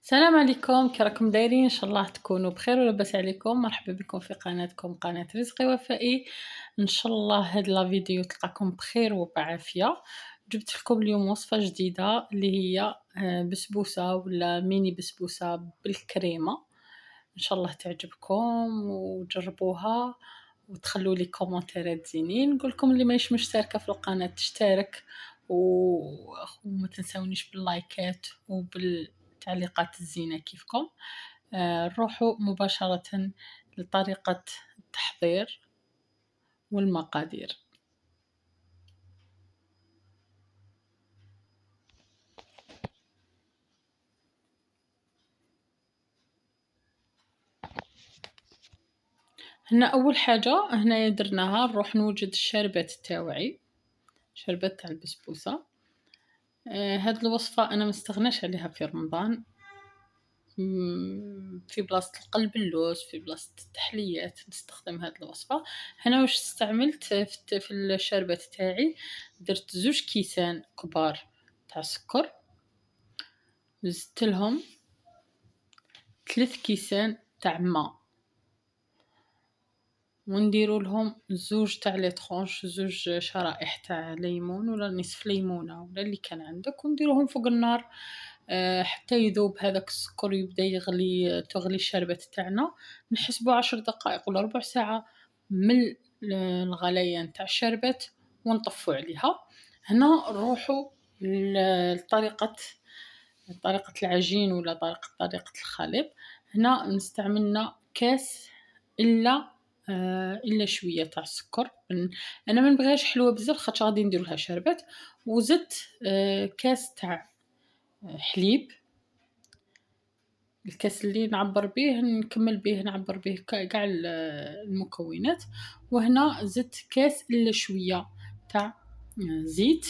السلام عليكم، كي راكم دايرين؟ ان شاء الله تكونوا بخير ولاباس عليكم. مرحبا بكم في قناتكم قناة رزقي وفائي. ان شاء الله هاد لا فيديو تلقاكم بخير وبعافيه. جبت لكم اليوم وصفه جديده اللي هي بسبوسه ولا ميني بسبوسه بالكريمه. ان شاء الله تعجبكم وجربوها وتخلوا لي كومنتيرات زينين. نقول لكم اللي ماهيش مشتركه في القناه تشترك وما تنسونيش باللايكات وبالتعليقات الزينه كيفكم. نروحوا مباشره لطريقه التحضير والمقادير. هنا اول حاجه هنايا درناها نروح نوجد الشربات تاوعي، شربات تاع البسبوسه. هاد الوصفه انا مستغناش عليها في رمضان. في بلاصة القلب اللوز، في بلاصة التحليات نستخدم هاد الوصفة. هنا واش استعملت في الشربات تاعي، درت 2 كيسان كبار تاع سكر، زدت لهم 3 كيسان تاع ماء، ونديرو لهم 2 تاع لي طرونش، 2 شرائح تاع ليمون ولا نصف ليمونه ولا اللي كان عندك، ونديروهم فوق النار حتى يذوب هذاك السكر يبدا يغلي، تغلي الشربات تاعنا. نحسبو 10 دقائق ولا ربع ساعه من الغليان تاع الشربات ونطفو عليها. هنا نروحو لطريقه العجين ولا طريقه الخليط. هنا نستعملنا كاس الا شويه تاع السكر. انا ما نبغيهاش حلوه بزاف خاطر غادي ندير لها شربات. وزدت كاس تاع حليب، الكاس اللي نعبر به نكمل به نعبر به كاع المكونات. وهنا زدت كاس الا شويه تاع زيت،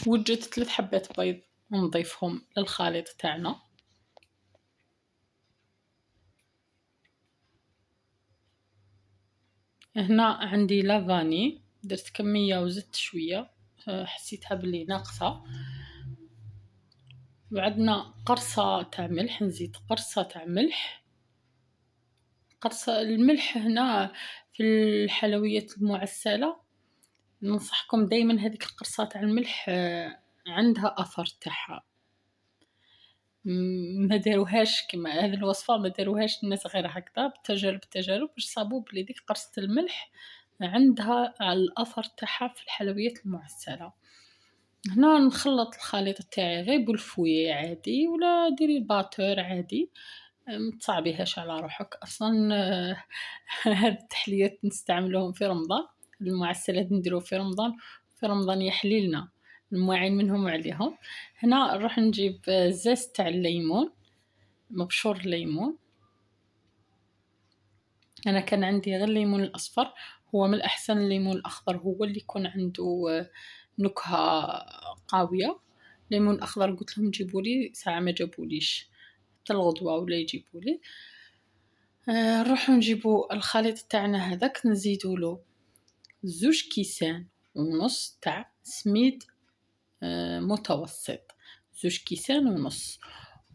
وجدت 3 حبات بيض ونضيفهم للخليط تاعنا. هنا عندي لافاني، درت كمية وزدت شوية، حسيتها بلي ناقصة. وعندنا قرصة تاع ملح، نزيد قرصة تاع ملح. قرصة الملح هنا في الحلويات المعسلة ننصحكم دايما هذيك القرصة تاع الملح عندها أثر تاعها. ما داروهاش كما هذه الوصفة، ما داروهاش الناس غير هكذا، بالتجارب باش صابوا بلي ديك قرصة الملح عندها الأثر تاعها في الحلويات المعسلة. هنا نخلط الخليط تاعي غير بالفوية عادي ولا ديري باتور عادي، متصعبيهاش على روحك. اصلا هاد التحليات نستعملوهم في رمضان، المعسلات نديرو في رمضان، في رمضان يحليلنا المواعين منهم وعليهم. هنا نروح نجيب زاز تاع الليمون، مبشور الليمون. انا كان عندي غير الليمون الاصفر، هو من الاحسن الليمون الاخضر هو اللي يكون عنده نكهه قويه. الليمون الاخضر قلت لهم جيبوا لي، ساعه ما جابوليش حتى الغدوه ولا يجيبوا لي. نروحو نجيبو الخليط تاعنا هذاك، نزيدو له 2 كيسان ونص تاع سميد متوسط، 2 كيسان ونص.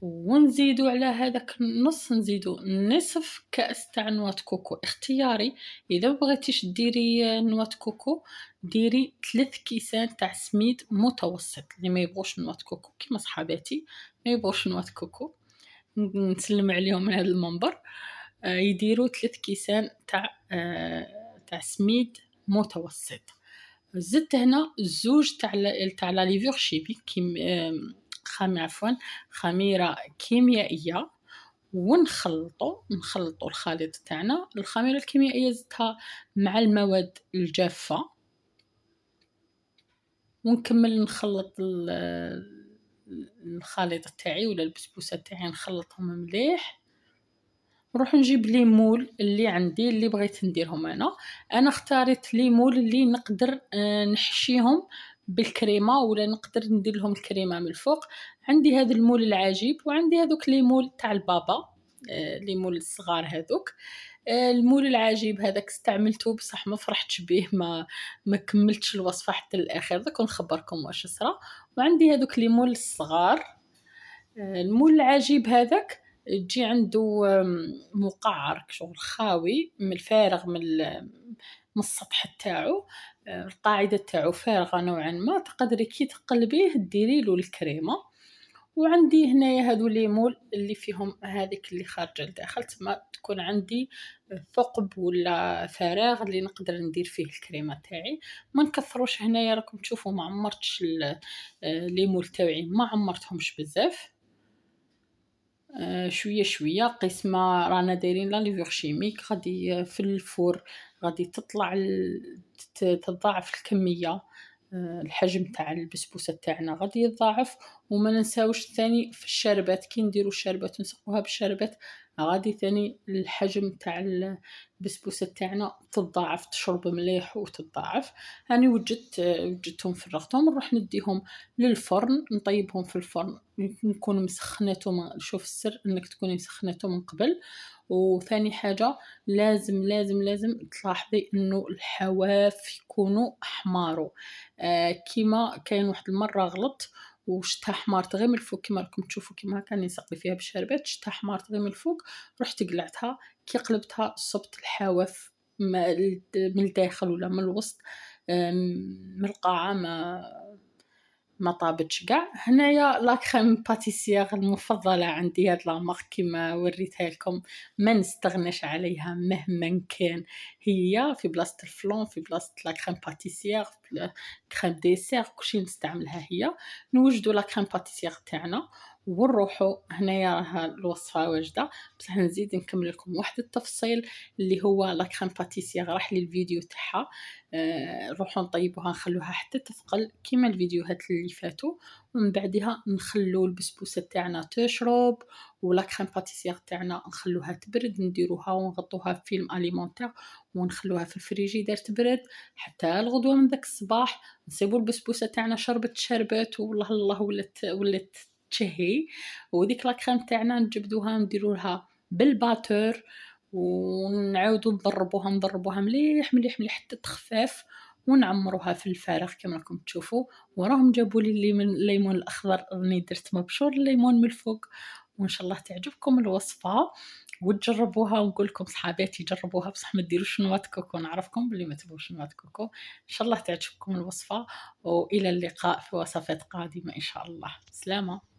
ونزيدو على هذاك النص نزيدو نصف كأس تاع نواة كوكو اختياري. اذا بغيتيش ديري نواة كوكو ديري 3 كيسان تاع سميد متوسط. اللي ما يبغوش نواة كوكو كيما صحاباتي ما يبغوش نواة كوكو، نسلم عليهم من هذا المنبر، يديروا 3 كيسان تاع سميد متوسط. زدت هنا 2 تاع لا ليفور شيبي خميره كيميائيه. ونخلطوا الخليط تاعنا. الخميره الكيميائيه زدتها مع المواد الجافه، ونكمل نخلط الخليط تاعي ولا البسبوسه تاعي، نخلطهم مليح. نروح نجيب ليمول اللي عندي اللي بغيت نديرهم. انا اختاريت ليمول اللي نقدر نحشيهم بالكريمه ولا نقدر ندير لهم الكريمه من الفوق. عندي هذا المول العجيب وعندي هذوك ليمول تاع البابا، ليمول الصغار هذوك. المول العجيب هذاك استعملته بصح ما فرحتش به، ما كمّلتش الوصفة حتى للآخر، دوك نخبّركم واش صرا. وعندي هاذوك les مول الصغار. المول العجيب هذاك تجي عنده مقعّر شغل خاوي من الفارغ من السطح تاعو. القاعدة تاعو فارغة نوعًا ما، تقدري كي تقلبيه ديري له الكريمة. وعندي هنايا هاذو ليمون اللي فيهم هاذيك اللي خارجة لداخل، تما تكون عندي ثقب ولا فراغ اللي نقدر ندير فيه الكريمة تاعي. ما نكثروش هنايا، راكم تشوفوا ما عمرتش ليمون تاوعي ما عمرتهمش بزاف. شوية شوية قيس ما رانا دايرين لا ليفور شيميك غادي في الفور غادي تطلع تتضاعف الكمية. الحجم تاع البسبوسة تاعنا غادي يتضاعف. وما ننساوش ثاني في الشربات كي نديرو الشربات ونسقوها بالشربات غادي ثاني الحجم تاع البسبوسة تاعنا تتضاعف، تشرب مليح وتتضاعف. هاني وجدتهم فرغتهم نروح نديهم للفرن نطيبهم في الفرن. نكون مسخناتو شوف السر إنك تكوني مسخناتو من قبل. وثاني حاجة لازم تلاحظي إنه الحواف يكونوا أحمروا. كيما كاين واحد المرة غلطت وشتها حمارت غير من الفوق كيما راكم تشوفوا كيما هاكا راني نسقي فيها بالشربات، شتها حمارت غير من الفوق، رحت قلعتها، كي قلبتها صبت الحواف من الداخل ولا من الوسط. من القاعة ما طابتش قاع. هنايا لا كريم باتيسيير المفضلة عندي، هاد لا مارك كيما وريتها لكم ما نستغناش عليها مهما كان. هي في بلاصة الفلون، في بلاصة لا كريم باتيسيير، في كريم ديسير، كلشي نستعملها هي. نوجدو لا كريم باتيسيير تاعنا ونروحو هنايا راها الوصفة واجدة، بصح نزيد نكمل لكم واحد التفصيل اللي هو لا كريم باتيسيير راح لي الفيديو تاعها. نروحو نطيبوها نخلوها حتى تثقل كيما الفيديوهات اللي فاتوا. ومن بعدها نخلو البسبوسة تاعنا تشرب ولا كريم باتيسير تاعنا نخلوها تبرد، نديروها ونغطوها بفيلم أليمونتير ونخلوها في الفريجيدير تبرد حتى الغدوة من داك الصباح نصيبو البسبوسة تاعنا شربت شربات والله الله ولات تشهي. وديك لا كريم تاعنا نجبدوها نديرولها بالباتور ونعاودو نضربوها مليح حتى تخفاف ونعمروها في الفارغ كما راكم تشوفوا. وراهم جابوا لي الليمون الأخضر راني درت مبشور الليمون من الفوق. وإن شاء الله تعجبكم الوصفة وتجربوها، ونقول لكم صحاباتي جربوها بصح ما ديروش نوات كوكو، نعرفكم بلي ما تبغوش نوات كوكو. إن شاء الله تعجبكم الوصفة، وإلى اللقاء في وصفات قادمة إن شاء الله. سلامة.